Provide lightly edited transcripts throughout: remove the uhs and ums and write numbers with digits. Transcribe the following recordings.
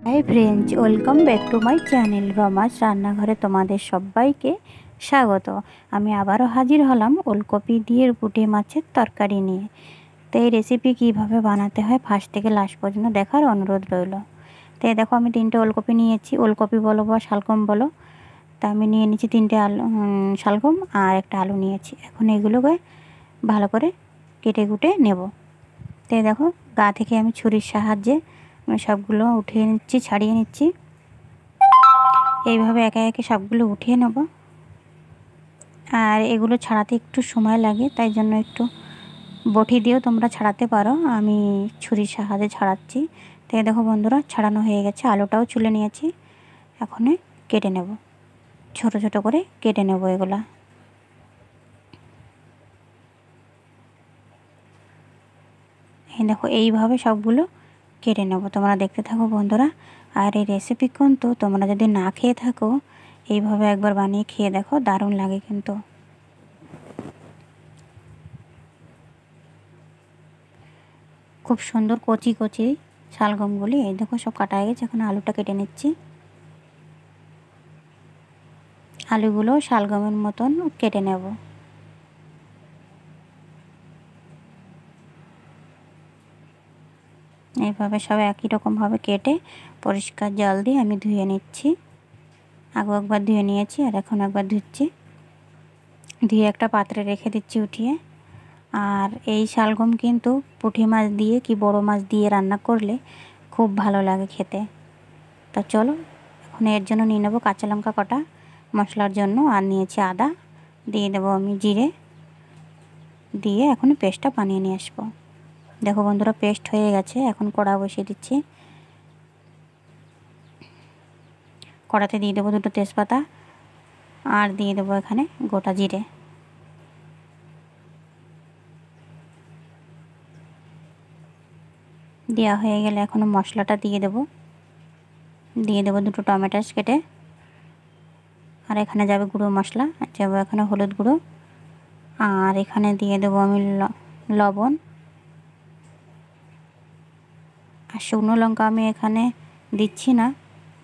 High friends, welcome back to my channel রমাস রান্নাঘরে তোমাদের সবাইকে স্বাগত। আমি আবারও হাজির হলাম ওলকপি দিয়ে পুঁটি মাছের তরকারি নিয়ে। তো এই রেসিপি কীভাবে বানাতে হয় ফার্স্ট থেকে লাস্ট পর্যন্ত দেখার অনুরোধ রইল। তো এই দেখো, আমি 3টে ওলকপি নিয়েছি, ওলকপি বলো বা শালগম বলো। তা আমি নিয়ে নিয়েছি 3টে আলু, শালগম আর একটা আলু নিয়েছি। এখন এগুলোকে ভালো করে কেটে কুটে নেব। তো এই দেখো, গা থেকে আমি ছুরির সাহায্যে সবগুলো উঠিয়ে নিচ্ছি, ছাড়িয়ে নিচ্ছি। এইভাবে একে একে সবগুলো উঠিয়ে নেব। আর এগুলো ছাড়াতে একটু সময় লাগে, তাই জন্য একটু বটি দিয়েও তোমরা ছাড়াতে পারো, আমি ছুরির সাহায্যে ছাড়াচ্ছি। তো দেখো বন্ধুরা, ছাড়ানো হয়ে গেছে। আলুটাও চুলে নিয়েছি, এখন কেটে নেব, ছোট ছোট করে কেটে নেব এগুলা। এই দেখো, এইভাবে সবগুলো কেটে নেব। তোমরা দেখতে থাকো বন্ধুরা। আর এই রেসিপি কিন্তু তোমরা যদি না খেয়ে থাকো, এইভাবে একবার বানিয়ে খেয়ে দেখো, দারুণ লাগে কিন্তু। খুব সুন্দর কচি কচি শালগমগুলি এই দেখো সব কাটা হয়ে গেছে। এখন আলুটা কেটে নিচ্ছি। আলুগুলো শালগমের মতন কেটে নেব। এইভাবে সব একই রকমভাবে কেটে পরিষ্কার জল দিয়ে আমি ধুয়ে নিচ্ছি। আগে একবার ধুয়ে নিয়েছি আর এখন একবার ধুচ্ছি। ধুয়ে একটা পাত্রে রেখে দিচ্ছি উঠিয়ে। আর এই শালগম কিন্তু পুঁটি মাছ দিয়ে কি বড় মাছ দিয়ে রান্না করলে খুব ভালো লাগে খেতে। তা চলো, এখন এর জন্য নিয়ে নেবো কাঁচা লঙ্কা কটা মশলার জন্য, আর নিয়েছি আদা, দিয়ে দেবো আমি জিরে, দিয়ে এখন পেস্টটা বানিয়ে নিয়ে আসবো। দেখো বন্ধুরা, পেস্ট হয়ে গেছে। এখন কড়া বসিয়ে দিচ্ছি। কড়াতে দিয়ে দেবো 2টো তেজপাতা, আর দিয়ে দেবো এখানে গোটা জিরে। দেওয়া হয়ে গেলে এখন মশলাটা দিয়ে দেবো। 2টো টমেটো কেটে, আর এখানে যাবে গুঁড়ো মশলা, যাবে এখানে হলুদ গুঁড়ো, আর এখানে দিয়ে দেবো আমি লবণ। আর শুকনো লঙ্কা আমি এখানে দিচ্ছি না,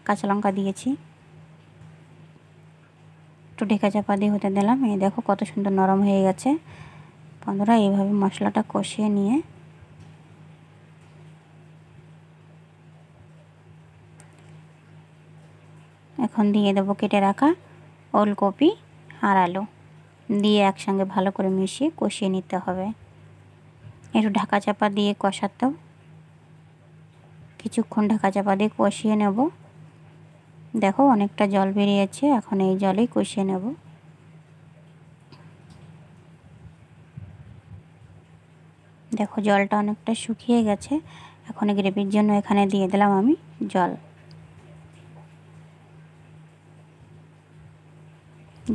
কাঁচা লঙ্কা দিয়েছি। একটু ঢেকা চাপা দিয়ে হতে দিলাম। এই দেখো কত সুন্দর নরম হয়ে গেছে বন্ধুরা। এইভাবে মশলাটা কষিয়ে নিয়ে এখন দিয়ে দেবো কেটে রাখা ওলকপি আর আলু, দিয়ে একসঙ্গে ভালো করে মিশিয়ে কষিয়ে নিতে হবে। একটু ঢাকা চাপা দিয়ে কষাতেও কিছুক্ষণ ঢাকা চাপা দিয়ে কষিয়ে নেব। দেখো অনেকটা জল বেরিয়েছে, এখন এই জলেই কষিয়ে নেব। দেখো জলটা অনেকটা শুকিয়ে গেছে। এখন গ্রেভির জন্য এখানে দিয়ে দিলাম আমি জল।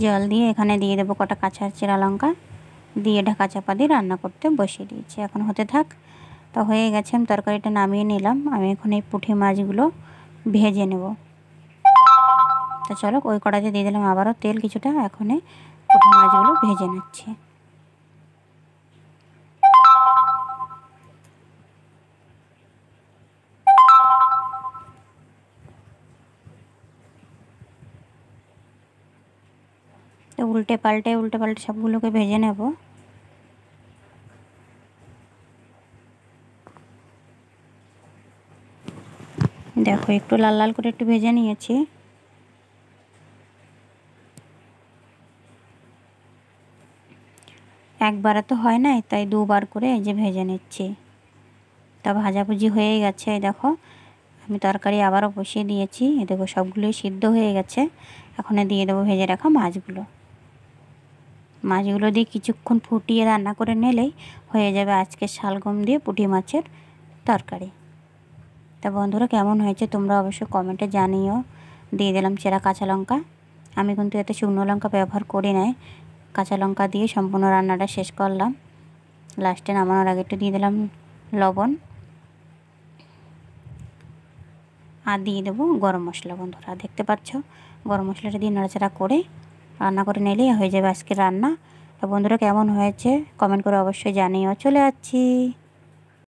জল দিয়ে এখানে দিয়ে দেবো কটা কাঁচা চেরা লঙ্কা, দিয়ে ঢাকা চাপা দিয়ে রান্না করতে বসিয়ে দিয়েছি। এখন হতে থাক। তো হয়ে গেছে, আমি তরকারিটা নামিয়ে নিলাম। আমি এখন এই পুঁটি মাছগুলো ভেজে নেব। তো চলো, ওই কড়াইতে দিয়ে দিলাম আবারও তেল কিছুটা। এখন এই পুঁটি মাছগুলো ভেজে নিচ্ছি। তো উল্টে পাল্টে সবগুলোকে ভেজে নেব। দেখো একটু লাল লাল করে একটু ভেজে নিয়েছি। একবারে তো হয় না, তাই 2বার করে এই যে ভেজে নিচ্ছি। তা ভাজাভুজি হয়ে গেছে। এই দেখো, আমি তরকারি আবারও বসিয়ে দিয়েছি। এই দেখো সবগুলোই সিদ্ধ হয়ে গেছে। এখন দিয়ে দেবো ভেজে রাখা মাছগুলো। মাছগুলো দিয়ে কিছুক্ষণ ফুটিয়ে রান্না করে নিলেই হয়ে যাবে আজকে শালগম দিয়ে পুঁটি মাছের তরকারি। তা বন্ধুরা, কেমন হয়েছে তোমরা অবশ্যই কমেন্টে জানিও। দিয়ে দিলাম চেরা কাঁচা লঙ্কা। আমি কিন্তু এতে শুকনো লঙ্কা ব্যবহার করি নাই, কাঁচা লঙ্কা দিয়ে সম্পূর্ণ রান্নাটা শেষ করলাম। লাস্টে নামানোর আগে একটু দিয়ে দিলাম লবণ, আর দিয়ে দেবো গরম মশলা। বন্ধুরা দেখতে পাচ্ছ, গরম মশলাটা দিয়ে নাড়াচাড়া করে রান্না করে নিলেই হয়ে যাবে আজকের রান্না। তো বন্ধুরা, কেমন হয়েছে কমেন্ট করে অবশ্যই জানিও। চলে যাচ্ছি।